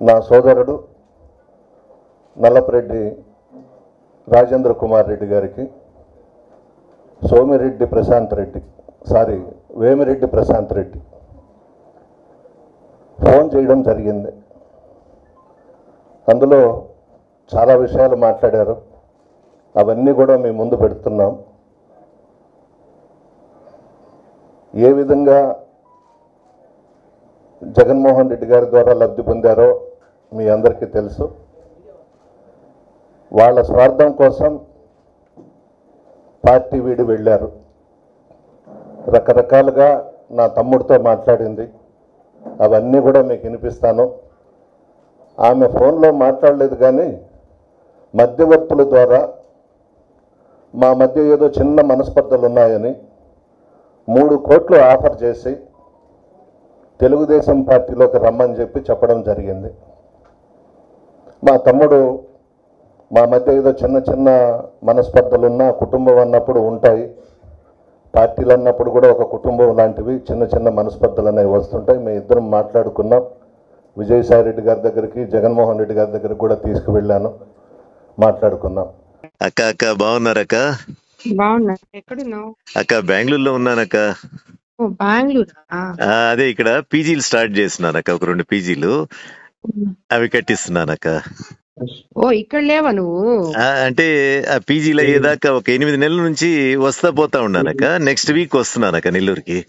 నా సోదరుడు నల్లపరెడ్డి రాజేంద్ర కుమార్ రెడ్డి గారికి వేమిరెడ్డి ప్రశాంత్ రెడ్డి ఫోన్ చేయడం జరిగింది. అందులో చాలా విషయాలు మాట్లాడారు. అవన్నీ కూడా మీ ముందు పెడుతున్నాం. ఏ విధంగా జగన్మోహన్ రెడ్డి గారి ద్వారా లబ్ధి పొందారో మీ అందరికీ తెలుసు. వాళ్ళ స్వార్థం కోసం పార్టీ వీడి వెళ్ళారు. రకరకాలుగా నా తమ్ముడితో మాట్లాడింది. అవన్నీ కూడా మీకు వినిపిస్తాను. ఆమె ఫోన్లో మాట్లాడలేదు, కానీ మధ్యవర్తుల ద్వారా మా మధ్య ఏదో చిన్న మనస్పర్ధలు ఉన్నాయని 3 కోట్లు ఆఫర్ చేసి తెలుగుదేశం పార్టీలోకి రమ్మని చెప్పడం జరిగింది. మా తమ్ముడు మా మధ్య ఏదో చిన్న మనస్పర్ధలున్నా కుటుంబం అన్నప్పుడు ఉంటాయి, పార్టీలు అన్నప్పుడు కూడా ఒక కుటుంబం లాంటివి చిన్న మనస్పర్ధలు అనేవి వస్తుంటాయి. మేము ఇద్దరం మాట్లాడుకున్నాం. విజయసాయి రెడ్డి గారి దగ్గరికి, జగన్మోహన్ రెడ్డి గారి దగ్గరికి కూడా తీసుకువెళ్ళాను, మాట్లాడుకున్నాం. అక్క బాగున్నారక్క? బాగున్నా. ఎక్కడున్నావు? అక్క బెంగళూరులో ఉన్నానక్క. బెంగళూరు. అదే ఇక్కడ పీజీలు స్టార్ట్ చేస్తున్నానక్క, ఒక 2 పీజీలు అవి కట్టిస్తున్నానక్క. ఇక్కడ లేవా నువ్వు? అంటే ఆ పీజీలు అయ్యేదాకా ఒక 8 నెలల నుంచి వస్తా పోతా ఉన్నానక్క. నెక్స్ట్ వీక్ వస్తున్నానక్క నెల్లూరుకి.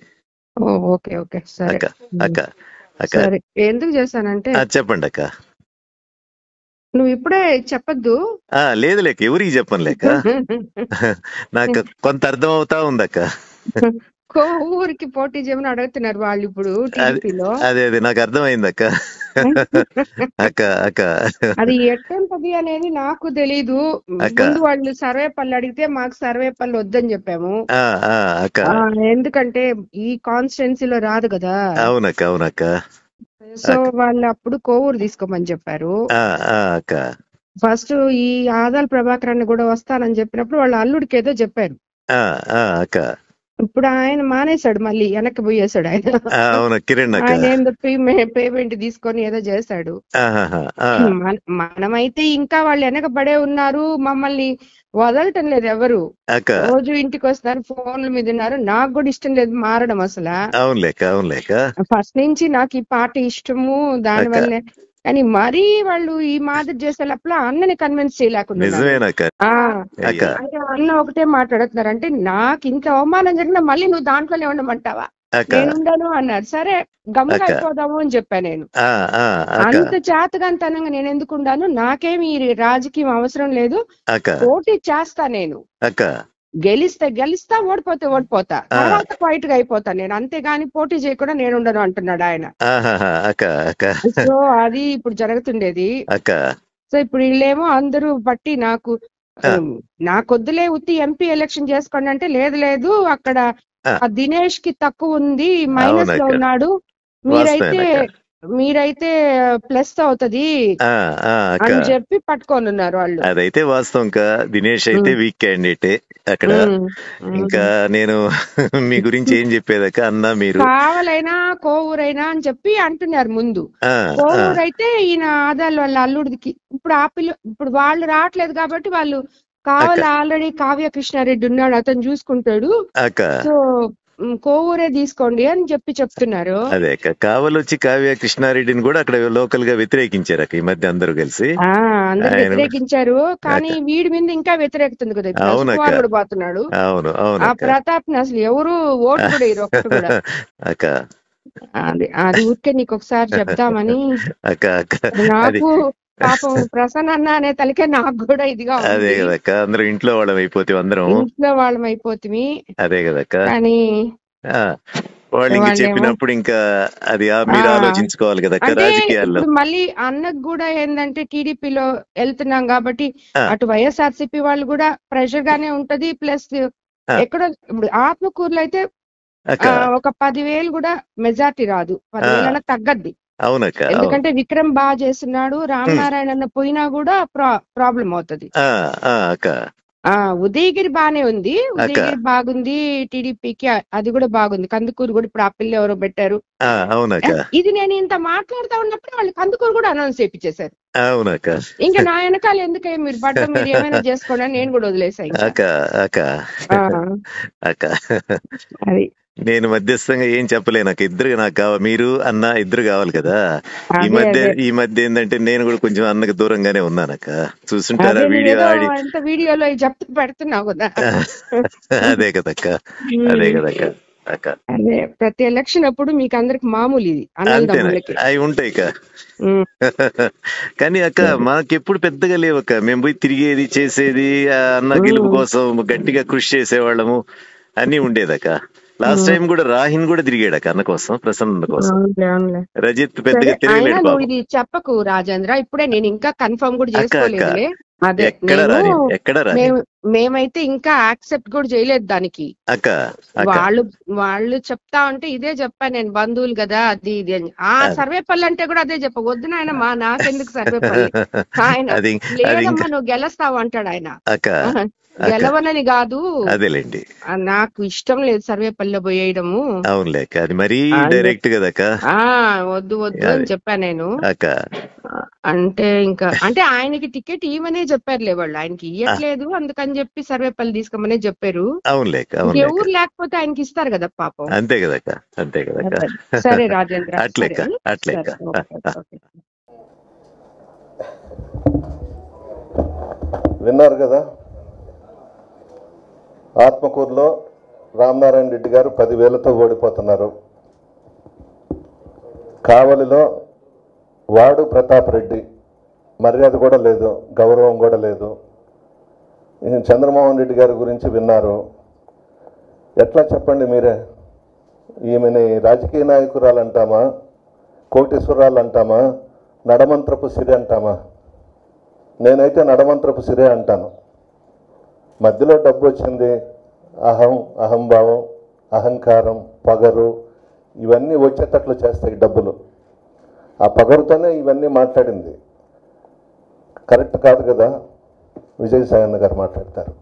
ఓకే ఓకే సరే అక్క అక్క అక్క సరే. ఎందుకు చేశానంటే చెప్పండి అక్క. నువ్వు ఇప్పుడే చెప్పద్దు. లేదు లేక ఎవరికి చెప్పను లేక నాకు కొంత అర్థం అవుతా ఉందక్క. ఊరికి పోటీ చేయమని అడుగుతున్నారు వాళ్ళు ఇప్పుడు టీడీపీలో. అదే నాకు అర్థమైంది అక్క. అక్క అక్క అది ఎట్టంటది అనేది నాకు తెలీదు. ముందు వాళ్ళు సర్వేపల్లి అడిగితే మాకు సర్వేపల్లి వద్దని చెప్పాము. ఎందుకంటే ఈ కాన్స్టిట్యున్సీలో రాదు కదా. అవునక్క అవునక్క. సో వాళ్ళు అప్పుడు కోవూరు తీసుకోమని చెప్పారు. ఫస్ట్ ఈ ఆదాల ప్రభాకరాన్ని కూడా వస్తానని చెప్పినప్పుడు వాళ్ళ అల్లుడికి ఏదో చెప్పారు. ఇప్పుడు ఆయన మానేశాడు, మళ్ళీ వెనక్కి పోయేశాడు. ఆయన ఏందో పేమెంట్ తీసుకొని ఏదో చేశాడు. మనమైతే ఇంకా వాళ్ళు వెనకబడే ఉన్నారు, మమ్మల్ని వదలటం లేదు ఎవరు. రోజు ఇంటికి వస్తున్నారు, ఫోన్ల మీద ఉన్నారు. నాకు కూడా ఇష్టం లేదు మారడం అసలు. ఫస్ట్ నుంచి నాకు ఈ పార్టీ ఇష్టము, దానివల్లే. కానీ మరీ వాళ్ళు ఈ మాదిరి చేసే లోపల అన్నని కన్విన్స్ చేయలేకుండా అన్న ఒకటే మాట్లాడుతున్నారు. అంటే నాకు ఇంత అవమానం జరిగినా మళ్ళీ నువ్వు దాంట్లోనే ఉండమంటావా? నేను ఉండను అన్నారు. సరే గమ్ముగా అయిపోదాము అని చెప్పా. నేను అంత చేతగాంతనంగా నేను ఎందుకు ఉండాను? నాకేమి రాజకీయం అవసరం లేదు, పోటీ చేస్తా. నేను గెలిస్తా, ఓడిపోతా, తర్వాత క్వైట్ గా అయిపోతా నేను, అంతేగాని పోటీ చేయకుండా నేను ఉండను అంటున్నాడు ఆయన. సో అది ఇప్పుడు జరుగుతుండేది. సో ఇప్పుడు వీళ్ళేమో అందరూ బట్టి నాకొద్దులే ఉత్తి ఎంపీ ఎలక్షన్ చేసుకోండి అంటే, లేదు అక్కడ దినేష్ కి తక్కువ ఉంది, మైనస్ లో ఉన్నాడు, మీరైతే ప్లస్ అవుతది అని చెప్పి పట్టుకొని ఉన్నారు వాళ్ళు. అదైతే వాస్తవం. దినేష్ అయితే వీక్ క్యాండిడేటే అక్కడ. ఇంకా నేను మీ గురించి ఏం చెప్పేదక్క, అన్నా మీరు కావాలైనా కోవూరైనా అని చెప్పి అంటున్నారు ముందు. కోవూరు అయితే ఈయన ఆదాల వాళ్ళ అల్లుడికి ఇప్పుడు వాళ్ళు రావట్లేదు కాబట్టి వాళ్ళు కావాలి. ఆల్రెడీ కావ్య కృష్ణారెడ్డి ఉన్నాడు, అతను చూసుకుంటాడు. సో కోవూరే తీసుకోండి అని చెప్తున్నారు. అదే కావలొచ్చి కావ్య కృష్ణారెడ్డిని కూడా అక్కడ లోకల్ గా వ్యతిరేకించారు ఈ మధ్య అందరూ కలిసి. అందరు వ్యతిరేకించారు, కానీ వీడి మీద ఇంకా వ్యతిరేకుతుంది కదా. కూడా పోతున్నాడు. ఆ ప్రతాప్ ని అసలు ఎవరు ఓటు కూడా ఇరు ఒక్కటి కూడా. అది ఊరికే నీకు ఒకసారి చెప్తామని. నాకు పాపం ప్రసన్న అన్న అనే తలకే నాకు కూడా ఇదిగా. అదే కదక్క, అందరూ ఇంట్లో వాళ్ళం అయిపోతుంది. అదే కదక్క, కానీ వాళ్ళు ఇంకా చెప్పినప్పుడు ఇంకా అది మీరు ఆలోచించుకోవాలి కదా రాజకీయాల్లో. మళ్ళీ అన్నకు కూడా ఏంటంటే టీడీపీలో వెళ్తున్నాం కాబట్టి అటు వైఎస్ఆర్సీపీ వాళ్ళు కూడా ప్రెషర్ గానే ఉంటది. ప్లస్ ఎక్కడో ఇప్పుడు ఆత్మకూరులో అయితే ఒక 10,000 కూడా మెజార్టీ రాదు, 10,000 తగ్గద్ది. అవునక్క, ఎందుకంటే విక్రమ్ బాగా చేస్తున్నాడు, రామనారాయణ పోయినా కూడా ప్రాబ్లం అవుతుంది. ఉదయగిరి బానే ఉంది, ఉదయగిరి బాగుంది, టీడీపీకి అది కూడా బాగుంది. కందుకూరు కూడా ఇప్పుడు ఆ పిల్ల ఎవరో పెట్టారు. ఇది నేను ఇంత మాట్లాడుతా ఉన్నప్పుడు వాళ్ళు కందుకూరు కూడా అనౌన్స్ చేయించేశారు. ఇంకా నా వెనకాల ఎందుకే మీరు పడ్డం, మీరు ఏమైనా చేసుకోండి అని నేను కూడా వదిలేసాను. అది నేను మధ్యస్థంగా ఏం చెప్పలే, నాకు ఇద్దరు, నాకు మీరు అన్న ఇద్దరు కావాలి కదా. ఈ మధ్య ఏంటంటే నేను కూడా కొంచెం అన్నకు దూరంగానే ఉన్నానక్క. చూసుంటారా వీడియోలో చెప్తూ పెడుతున్నావు కదా. అదే కదక్క, అదే కదక్క అక్క. అదే ప్రతి ఎలక్షన్ అప్పుడు మీకు అందరికి మామూలు ఇది అవి ఉంటాయి అక్క. కానీ అక్క మాకెప్పుడు పెద్దగా లేవక్క. మేము పోయి తిరిగేది చేసేది, అన్న గెలుపు కోసం గట్టిగా కృషి చేసేవాళ్ళము అన్ని ఉండేదక్క. లాస్ట్ టైం కూడా రాహిన్ కూడా తిరిగాడక్క అన్న కోసం, ప్రసన్న కోసం. రజిత్ పెద్దగా తిరగలేడు. ఇది చెప్పకు రాజేంద్ర, ఇప్పుడే నేను ఇంకా కన్ఫర్మ్ కూడా చేసుకోలేదు. అదే మేమైతే ఇంకా యాక్సెప్ట్ కూడా చేయలేదు దానికి. వాళ్ళు చెప్తా ఉంటే ఇదే చెప్పాను నేను, బంధువులు కదా అది ఇది అని. సర్వేపల్లి అంటే కూడా అదే చెప్ప, వద్దు నాయన నాకెందుకు సర్వేపల్లి, ఆయన లేదమ్మా నువ్వు గెలుస్తావు అంటాడు ఆయన. గెలవనని కాదు, అదేలేండి, నాకు ఇష్టం లేదు సర్వేపల్లిలో పోయేయడము. అవునులే, అది మరీ డైరెక్ట్ కదక్క. వద్దు వద్దు అని చెప్పాను నేను. అంటే ఇంకా అంటే ఆయనకి టికెట్ ఇవ్వనే చెప్పారులే వాళ్ళు, ఆయనకి ఇవ్వట్లేదు అందుకని చెప్పి సర్వేపల్లి తీసుకోమనే చెప్పారు. అవునులే, ఎవరు లేకపోతే ఆయనకి ఇస్తారు కదా పాపం. అంతే కదక్క, అంతే కదక్క. సరే రాజేంద్ర, అట్లేక అట్లేక. విన్నారు కదా, ఆత్మకూరులో రామనారాయణ రెడ్డి గారు 10,000తో ఓడిపోతున్నారు. కావలిలో వాడు ప్రతాప్ రెడ్డి, మర్యాద కూడా లేదు, గౌరవం కూడా లేదు. చంద్రమోహన్ రెడ్డి గారి గురించి విన్నారు. ఎట్లా చెప్పండి మీరే, ఈమెని రాజకీయ నాయకురాలు అంటామా, కోటీశ్వరాలు అంటామా, నడమంత్రపు సిరి అంటామా? నేనైతే నడమంత్రపు సిరే అంటాను. మధ్యలో డబ్బు వచ్చింది, అహంభావం, అహంకారం, పగరు, ఇవన్నీ వచ్చేటట్లు చేస్తాయి డబ్బులు. ఆ పగరుతోనే ఇవన్నీ మాట్లాడింది. కరెక్ట్ కాదు కదా. విజయసాయి అన్న గారు మాట్లాడతారు.